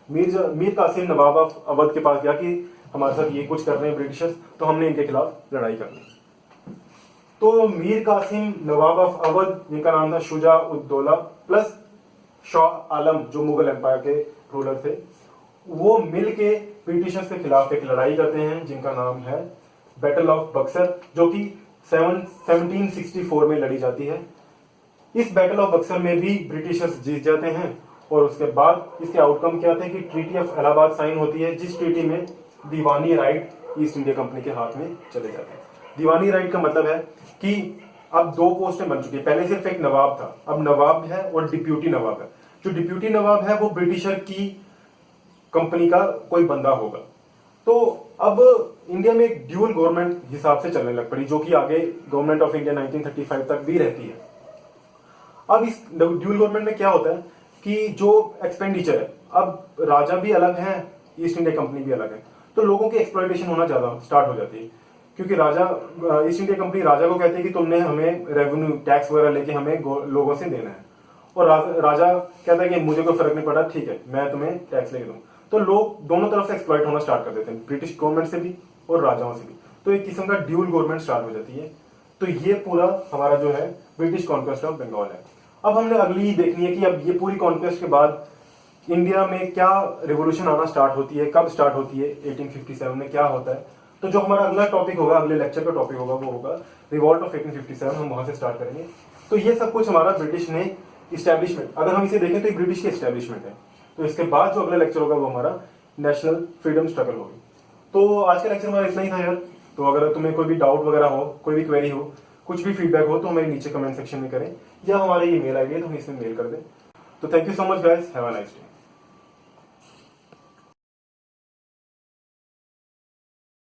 मीर कासिम नवाब ऑफ अवध के पास गया कि हमारे साथ ये कुछ कर रहे हैं ब्रिटिशर्स, तो हमने इनके खिलाफ लड़ाई करनी। तो मीर कासिम नवाब ऑफ अवध, जिनका नाम था शुजा-उद-दौला, प्लस शाह आलम जो मुगल एम्पायर के रूलर थे, वो मिलके ब्रिटिशर्स के खिलाफ एक लड़ाई करते हैं जिनका नाम है बैटल ऑफ बक्सर, जो कि 1764 में लड़ी जाती है। इस बैटल ऑफ बक्सर में भी ब्रिटिशर्स जीत जाते हैं और उसके बाद इसके आउटकम क्या थे कि ट्रीटी ऑफ इलाहाबाद साइन होती है, जिस ट्रीटी में दीवानी राइट ईस्ट इंडिया कंपनी के हाथ में चले जाते हैं। दीवानी राइट का मतलब है कि अब 2 पोस्टें बन चुकी है, पहले सिर्फ एक नवाब था, अब नवाब है और डिप्यूटी नवाब है। जो डिप्यूटी नवाब है वो ब्रिटिशर की कंपनी का कोई बंदा होगा। तो अब इंडिया में एक ड्यूल गवर्नमेंट हिसाब से चलने लग पड़ी, जो कि आगे गवर्नमेंट ऑफ इंडिया 1935 तक भी रहती है। अब इस ड्यूल गवर्नमेंट में क्या होता है कि जो एक्सपेंडिचर है, अब राजा भी अलग है, ईस्ट इंडिया कंपनी भी अलग है, तो लोगों की एक्सप्लॉयटेशन होना ज्यादा स्टार्ट हो जाती है। क्योंकि राजा, ईस्ट इंडिया कंपनी राजा को कहती है कि तुमने हमें रेवेन्यू टैक्स वगैरह लेके हमें लोगों से देना है, और राजा कहता है कि मुझे कोई फर्क नहीं पड़ा, ठीक है मैं तुम्हें टैक्स लेके दूं। तो लोग दोनों तरफ से एक्सप्लॉइट होना स्टार्ट कर देते हैं, ब्रिटिश गवर्नमेंट से भी और राजाओं से भी। तो एक किस्म का ड्यूल गवर्नमेंट स्टार्ट हो जाती है। तो ये पूरा हमारा जो है ब्रिटिश कॉन्क्वेस्ट ऑफ बंगाल है। अब हमने अगली देखनी है कि अब ये पूरी कॉन्क्वेस्ट के बाद इंडिया में क्या रिवोल्यूशन आना स्टार्ट होती है, कब स्टार्ट होती है, 1857 में क्या होता है। तो जो हमारा अगला टॉपिक होगा, अगले लेक्चर का टॉपिक होगा, वो होगा रिवॉल्ट ऑफ 1857। हम वहां से स्टार्ट करेंगे। तो ये सब कुछ हमारा ब्रिटिश ने इस्टेब्लिशमेंट, अगर हम इसे देखें तो ये ब्रिटिश की इस्टेब्लिशमेंट है। तो इसके बाद जो अगला लेक्चर होगा वो हमारा नेशनल फ्रीडम स्ट्रगल होगी। तो आज का लेक्चर हमारा इतना ही था यार। तो अगर तुम्हें कोई भी डाउट वगैरह हो, कोई भी क्वेरी हो, कुछ भी फीडबैक हो, तो हमें नीचे कमेंट सेक्शन में करें, या हमारे ईमेल आईडी है तो हम इसमें मेल कर दें। तो thank you so much guys, have a nice day.